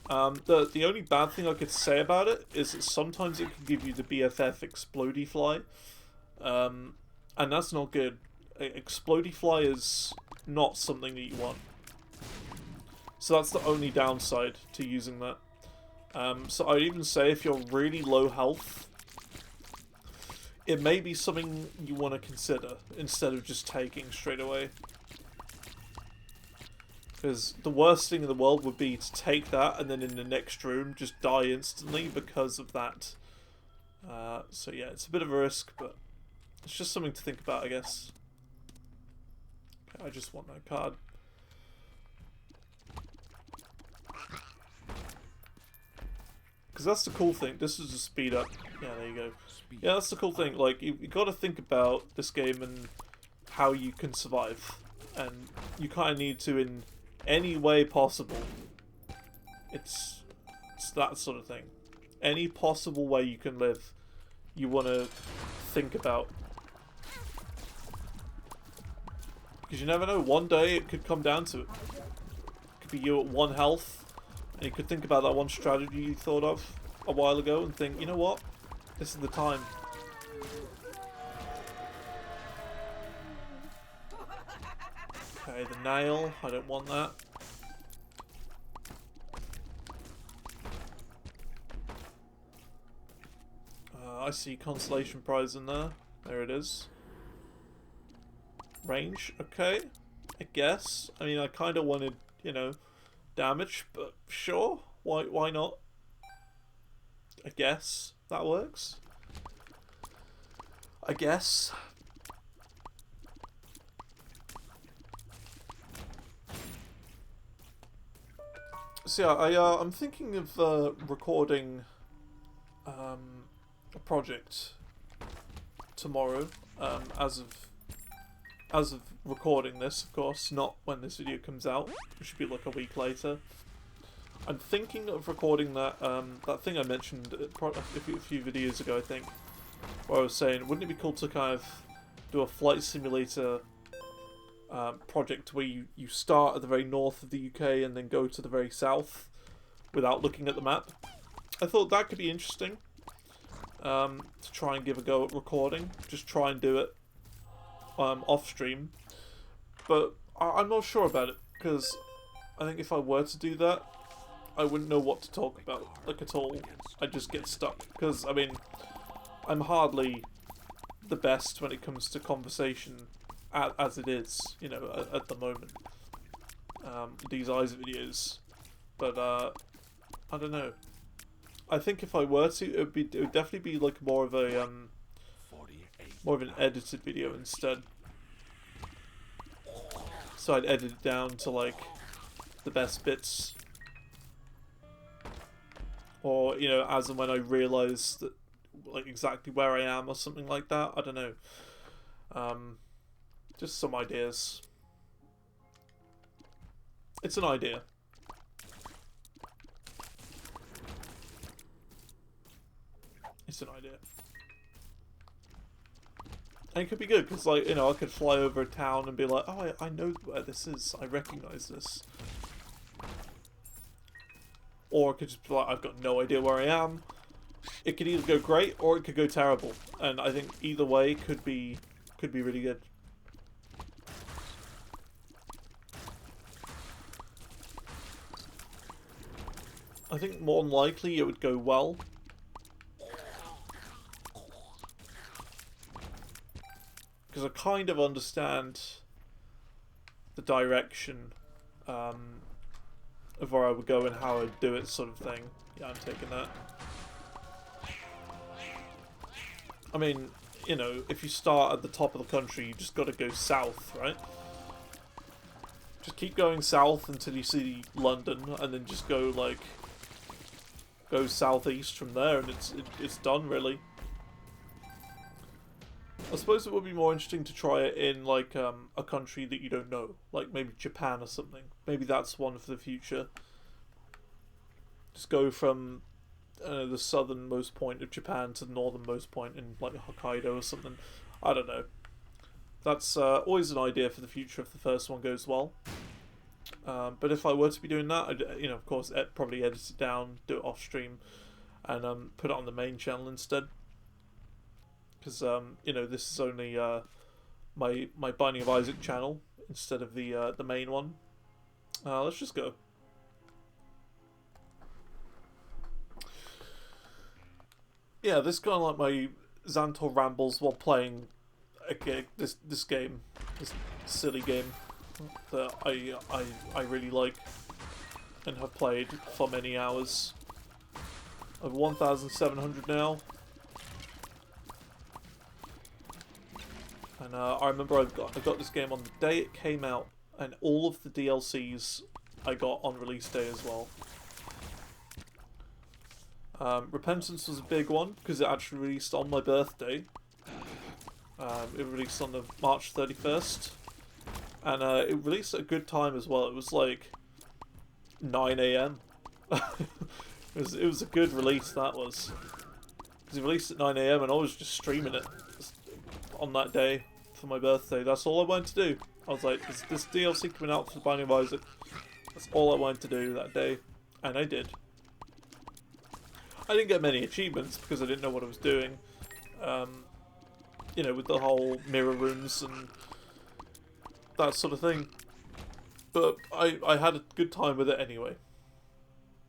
The only bad thing I could say about it is that sometimes it can give you the BFF Explodey Fly, and that's not good. Explodey Fly is not something that you want. So that's the only downside to using that. So I'd even say if you're really low health, it may be something you want to consider instead of just taking straight away. Because the worst thing in the world would be to take that and then in the next room just die instantly because of that. So yeah, it's a bit of a risk, but it's just something to think about, I guess. Okay, I just want that card. Because that's the cool thing. This is a speed up. Yeah, there you go. Yeah, that's the cool thing. Like, you got to think about this game and how you can survive. And you kind of need to, in any way possible. It's that sort of thing. Any possible way you can live, you want to think about. Because you never know, one day it could come down to it. It could be you at 1 health, and you could think about that one strategy you thought of a while ago and think, you know what, this is the time. Okay, the nail, I don't want that. I see consolation prize in there. There it is. Range, okay. I guess. I mean, I kind of wanted, you know, damage, but sure. Why not? I guess that works. I guess. So yeah, I'm thinking of recording a project tomorrow. As of recording this, of course, not when this video comes out, which should be like a week later. I'm thinking of recording that that thing I mentioned a few videos ago, I think, where I was saying, wouldn't it be cool to kind of do a flight simulator project where you start at the very north of the UK and then go to the very south without looking at the map? I thought that could be interesting to try and give a go at recording. Just try and do it off stream, but I'm not sure about it, because I think if I were to do that, I wouldn't know what to talk about, like, at all. I'd just get stuck, because, I mean, I'm hardly the best when it comes to conversation as it is, you know, at the moment. These eyes videos, but I don't know. I think if I were to, it would definitely be like more of a more of an edited video instead. So I'd edit it down to like the best bits, or you know, as and when I realise that, like, exactly where I am or something like that. I don't know. Just some ideas. It's an idea. It's an idea. And it could be good, because, like, you know, I could fly over a town and be like, oh, I know where this is. I recognise this. Or I could just be like, I've got no idea where I am. It could either go great, or it could go terrible. And I think either way could be really good. I think more than likely it would go well. Because I kind of understand the direction of where I would go and how I'd do it, sort of thing. Yeah, I'm taking that. I mean, you know, if you start at the top of the country, you just got to go south, right? Just keep going south until you see London, and then just go, like, go southeast from there, and it's done, really. I suppose it would be more interesting to try it in, like, a country that you don't know. Like, maybe Japan or something. Maybe that's one for the future. Just go from the southernmost point of Japan to the northernmost point in, like, Hokkaido or something. I don't know. That's always an idea for the future if the first one goes well. But if I were to be doing that, I'd, you know, of course, probably edit it down, do it off stream, and put it on the main channel instead. Because, you know, this is only my Binding of Isaac channel instead of the main one. Let's just go. Yeah, this is kind of like my Xantor rambles while playing this game, this silly game that I really like and have played for many hours. Over 1,700 now. And I remember I got this game on the day it came out, and all of the DLCs I got on release day as well. Repentance was a big one, because it actually released on my birthday. It released on the March 31st. And it released at a good time as well. It was like 9 AM. It was a good release, that was. Because he released at 9 AM and I was just streaming it on that day for my birthday. That's all I wanted to do. I was like, this DLC coming out for the Binding of Isaac. That's all I wanted to do that day. And I did. I didn't get many achievements because I didn't know what I was doing. You know, with the whole mirror rooms and that sort of thing. But I had a good time with it anyway.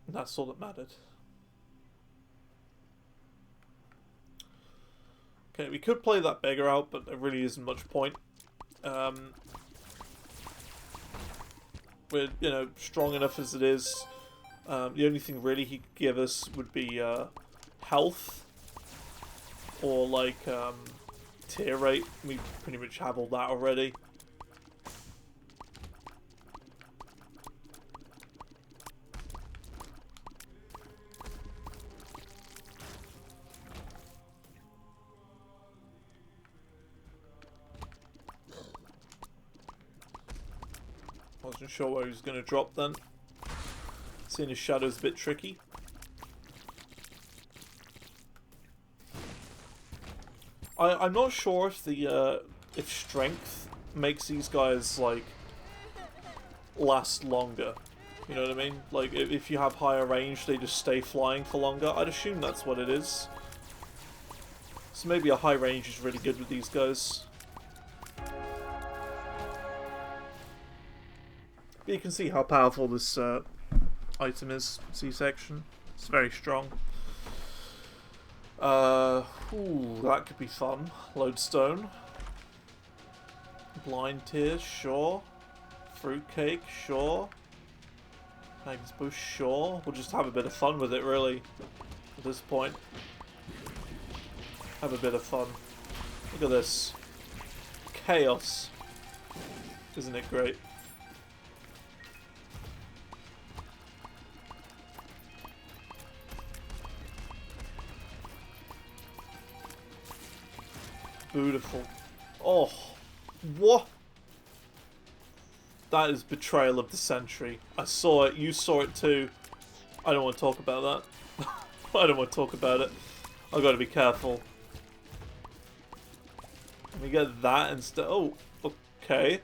And that's all that mattered. Okay, we could play that beggar out, but there really isn't much point. We're, you know, strong enough as it is. The only thing really he could give us would be health. Or like tier rate. We pretty much have all that already. Wasn't sure where he was going to drop then. Seeing his shadow's a bit tricky. I'm not sure if the if strength makes these guys like last longer. You know what I mean? Like if you have higher range, they just stay flying for longer. I'd assume that's what it is. So maybe a high range is really good with these guys. But you can see how powerful this item is. C-section. It's very strong. Ooh, that could be fun. Lodestone. Blind tears, sure. Fruitcake, sure. Magnus bush, sure. We'll just have a bit of fun with it, really. At this point. Have a bit of fun. Look at this. Chaos. Isn't it great? Beautiful. Oh, what? That is betrayal of the century. I saw it. You saw it too. I don't want to talk about that. I don't want to talk about it. I've got to be careful. Let me get that instead. Oh, okay.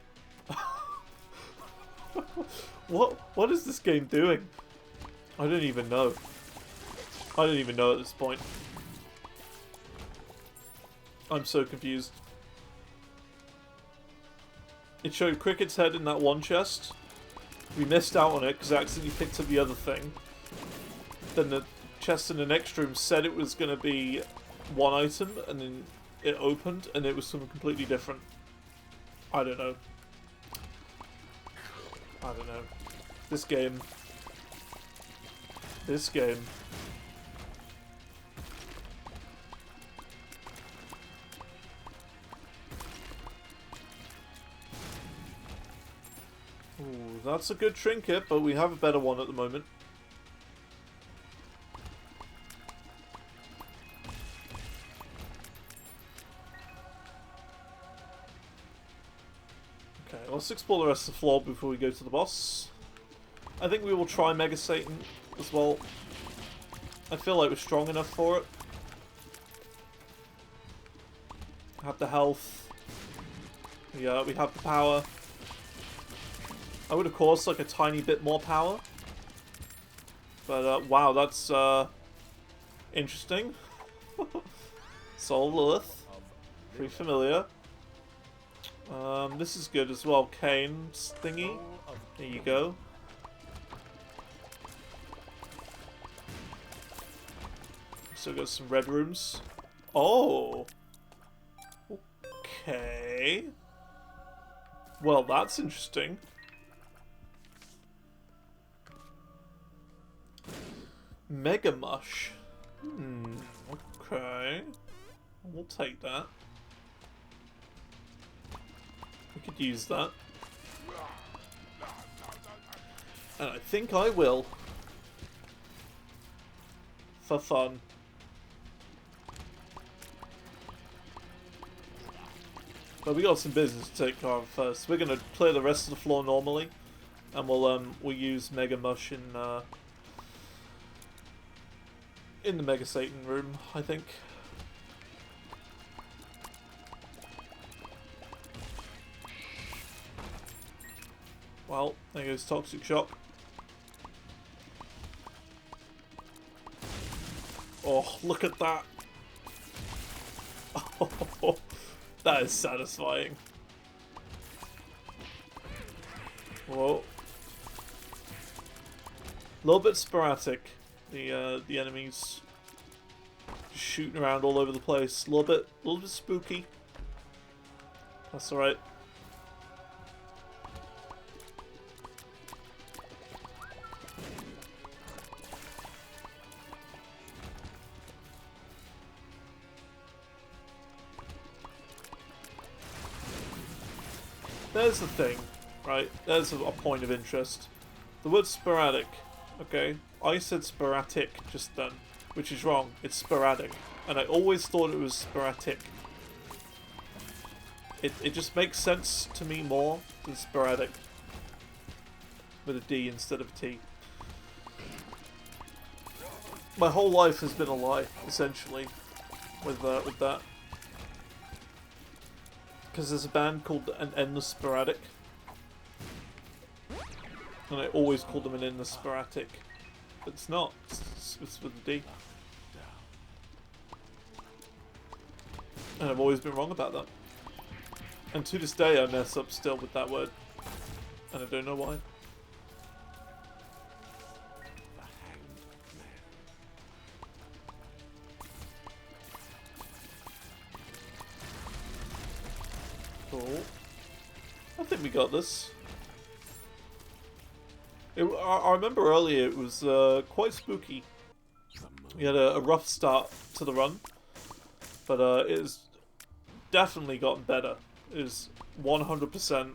What is this game doing? I don't even know. I don't even know at this point. I'm so confused. It showed Cricket's head in that one chest. We missed out on it because I accidentally picked up the other thing. Then the chest in the next room said it was going to be one item, and then it opened and it was something completely different. I don't know. I don't know. This game. This game. Ooh, that's a good trinket, but we have a better one at the moment. Okay, let's explore the rest of the floor before we go to the boss. I think we will try Mega Satan as well. I feel like we're strong enough for it. Have the health. Yeah, we have the power. I would have caused like a tiny bit more power. But wow, that's interesting. Soul Lilith. Pretty familiar. This is good as well. Kane's thingy. There you go. Still got some red rooms. Oh! Okay. Well, that's interesting. Mega Mush. Okay. We'll take that. We could use that. And I think I will. For fun. But we got some business to take care of first. We're gonna clear the rest of the floor normally. And we'll use Mega Mush in the Mega Satan room, I think. Well, there goes Toxic Shock. Oh, look at that. Oh, that is satisfying. Whoa. A little bit sporadic. The enemies just shooting around all over the place. A little bit spooky. That's alright. There's the thing, right? There's a point of interest. The word sporadic, okay? I said sporadic just then, which is wrong. It's sporadic. And I always thought it was sporadic. It just makes sense to me more than sporadic. With a D instead of a T. My whole life has been a lie, essentially, with that. Because there's a band called An Endless Sporadic. And I always called them an Endless Sporadic. But it's not. It's with a D. And I've always been wrong about that. And to this day I mess up still with that word. And I don't know why. Cool. I think we got this. I remember earlier it was quite spooky. We had a rough start to the run. But it has definitely gotten better. It is 100%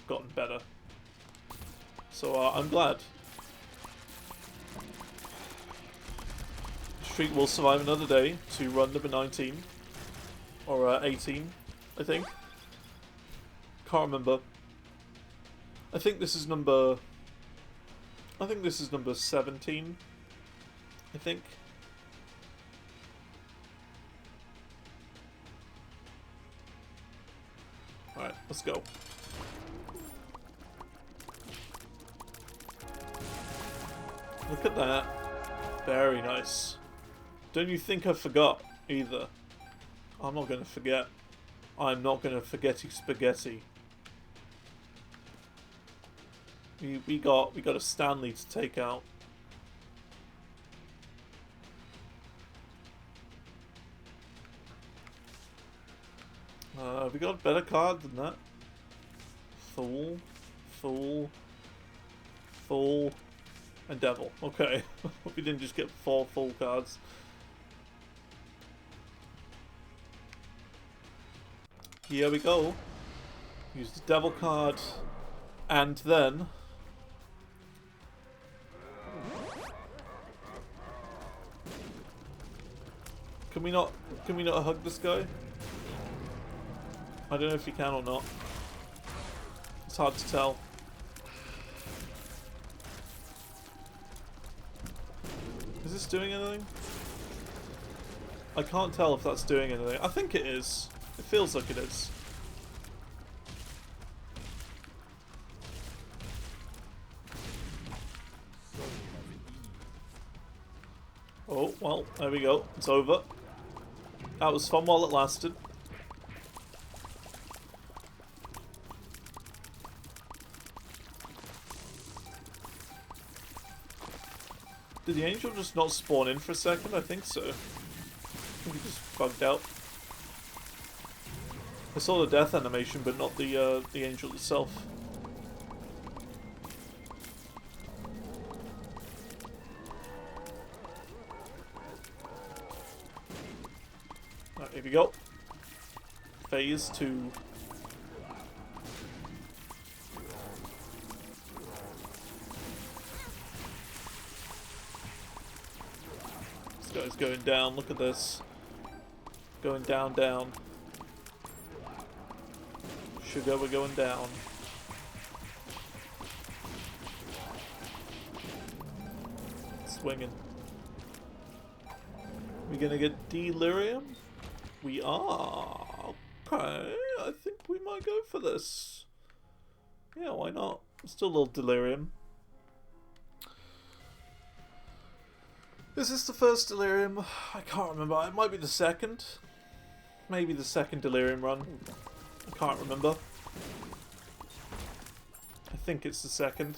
gotten better. So I'm glad. Street will survive another day to run number 19. Or 18, I think. Can't remember. I think this is number 17. I think. Alright, let's go. Look at that. Very nice. Don't you think I forgot either? I'm not going to forget. I'm not going to forgetty spaghetti. We got a Stanley to take out. We got a better card than that. Fool, Fool, Fool, and Devil. Okay. We didn't just get 4 full cards. Here we go. Use the Devil card. And then... Can we not hug this guy? I don't know if you can or not. It's hard to tell. Is this doing anything? I can't tell if that's doing anything. I think it is. It feels like it is. Oh, well, there we go. It's over. That was fun while it lasted. Did the angel just not spawn in for a second? I think so. I think he just bugged out. I saw the death animation, but not the angel itself. Alright, here we go. Phase 2. This guy's going down, look at this. Going down, down. Sugar, we're going down. Swinging. We gonna get delirium? We are. Okay, I think we might go for this. Yeah, why not? Still a little delirium. Is this the first delirium? I can't remember. It might be the second. Maybe the second delirium run. I can't remember. I think it's the second.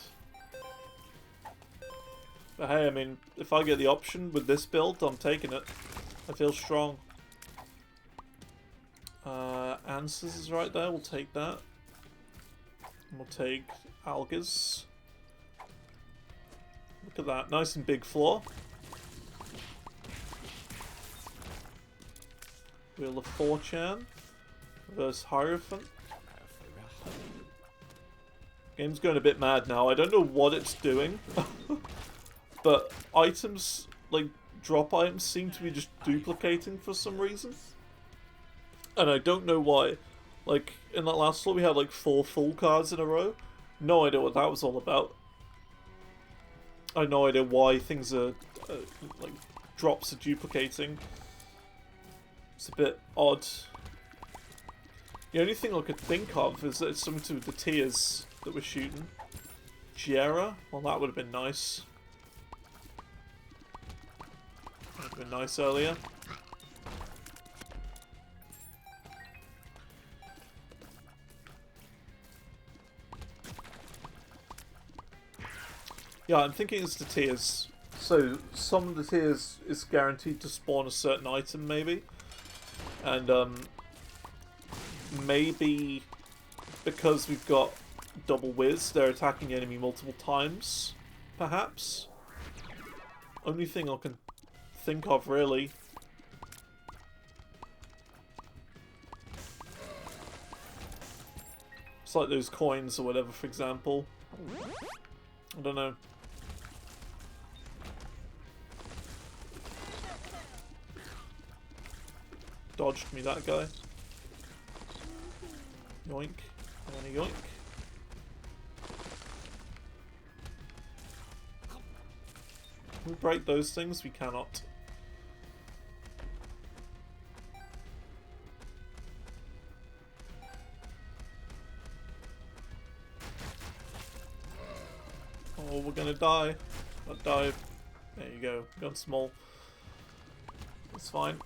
But hey, I mean, if I get the option with this build, I'm taking it. I feel strong. Answers is right there. We'll take that. And we'll take Algas. Look at that. Nice and big floor. Wheel of Fortune versus Hierophant. Game's going a bit mad now. I don't know what it's doing. But items, like drop items, seem to be just duplicating for some reason. And I don't know why. Like, in that last floor we had like 4 full cards in a row. No idea what that was all about. I have no idea why things are, like, drops are duplicating. It's a bit odd. The only thing I could think of is that it's something to do with the tiers that we're shooting. Jera? Well, that would have been nice. That would have been nice earlier. Yeah, I'm thinking it's the tiers. So, some of the tiers is guaranteed to spawn a certain item, maybe. And, maybe because we've got double whiz, they're attacking the enemy multiple times, perhaps? Only thing I can think of, really. It's like those coins or whatever, for example. I don't know. Dodged me, that guy. Yoink. And a yoink. Can we break those things? We cannot. Oh, we're gonna die. I'll die. There you go. Gone small. It's fine.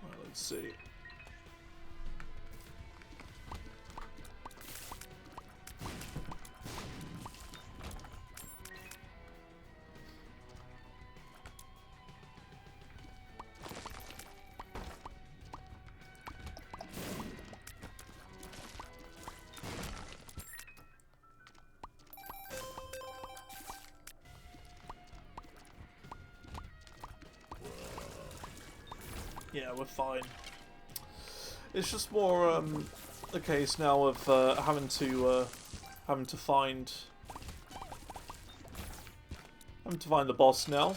Right, let's see. Yeah, we're fine. It's just more a case now of having to find the boss now,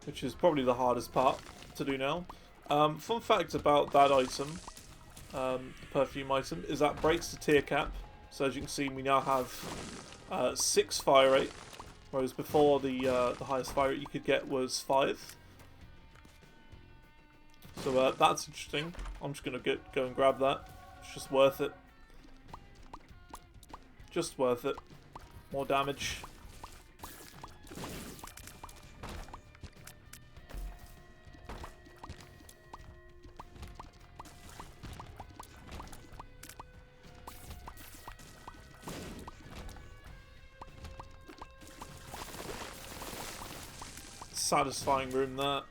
which is probably the hardest part to do now. Fun fact about that item, the perfume item, is that breaks the tier cap. So as you can see, we now have 6 fire rate. Whereas before, the highest fire rate you could get was 5. So that's interesting. I'm just gonna go and grab that. It's just worth it. Just worth it. More damage. Satisfying room, that.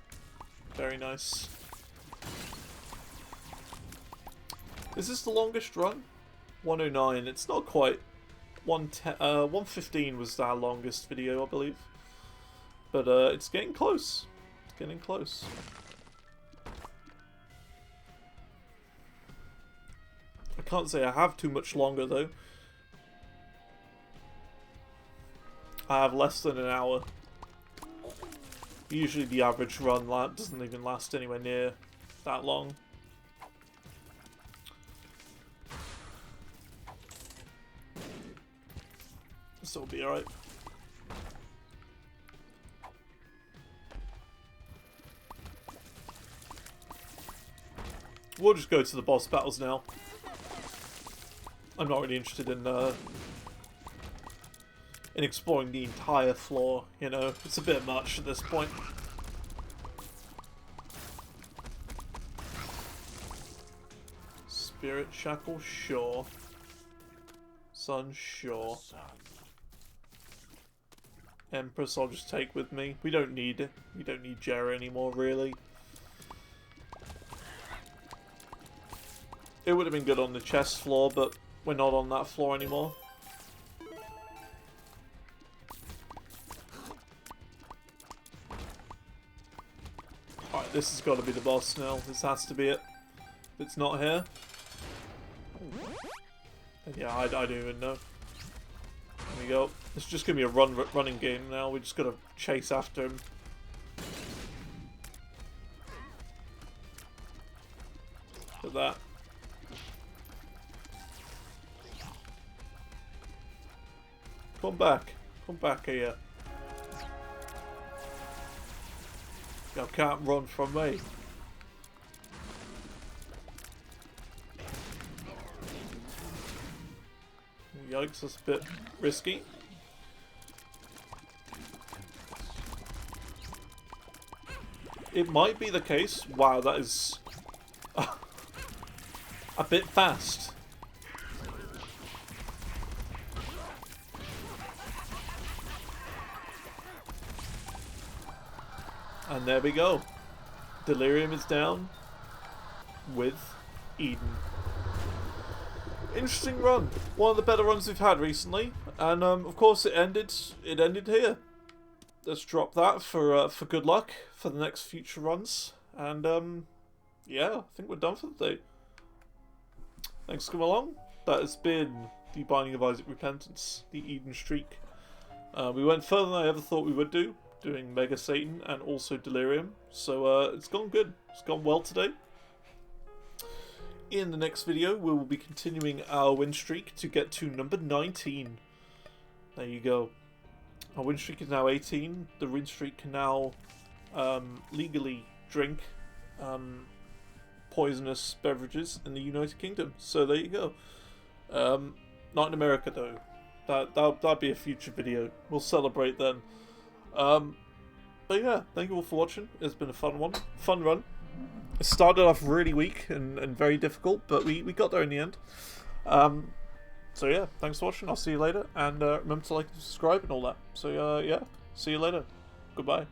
Very nice. Is this the longest run? 109. It's not quite. 115 was our longest video, I believe. But it's getting close. It's getting close. I can't say I have too much longer, though. I have less than an hour. Usually the average run doesn't even last anywhere near that long. This will be alright. we'll just go to the boss battles now. I'm not really interested in exploring the entire floor, you know? It's a bit much at this point. Spirit Shackle, sure. Sun, sure. Empress I'll just take with me. We don't need Jera anymore, really. It would have been good on the chest floor, but we're not on that floor anymore. Alright, this has got to be the boss now. This has to be it. If it's not here, then yeah, I don't even know. There we go. It's just going to be a running game now. We just got to chase after him. Look at that. Come back. Come back here. You can't run from me. Yikes, that's a bit risky. It might be the case. Wow, that is a bit fast. And there we go. Delirium is down with Eden. Interesting run. One of the better runs we've had recently. And of course it ended here. Let's drop that for good luck for the next future runs. And yeah, I think we're done for the day. Thanks for coming along. That has been the Binding of Isaac Repentance, the Eden Streak. We went further than I ever thought we would do, doing Mega Satan and also Delirium. So it's gone good. It's gone well today. In the next video, we will be continuing our win streak to get to number 19. There you go. Our win streak is now 18. The win streak can now legally drink poisonous beverages in the United Kingdom. So there you go. Not in America though. That'll be a future video. We'll celebrate then. But yeah, thank you all for watching. It's been a fun run. It started off really weak and very difficult, but we got there in the end. So yeah, thanks for watching. I'll see you later, and remember to like and subscribe and all that. So yeah, see you later. Goodbye.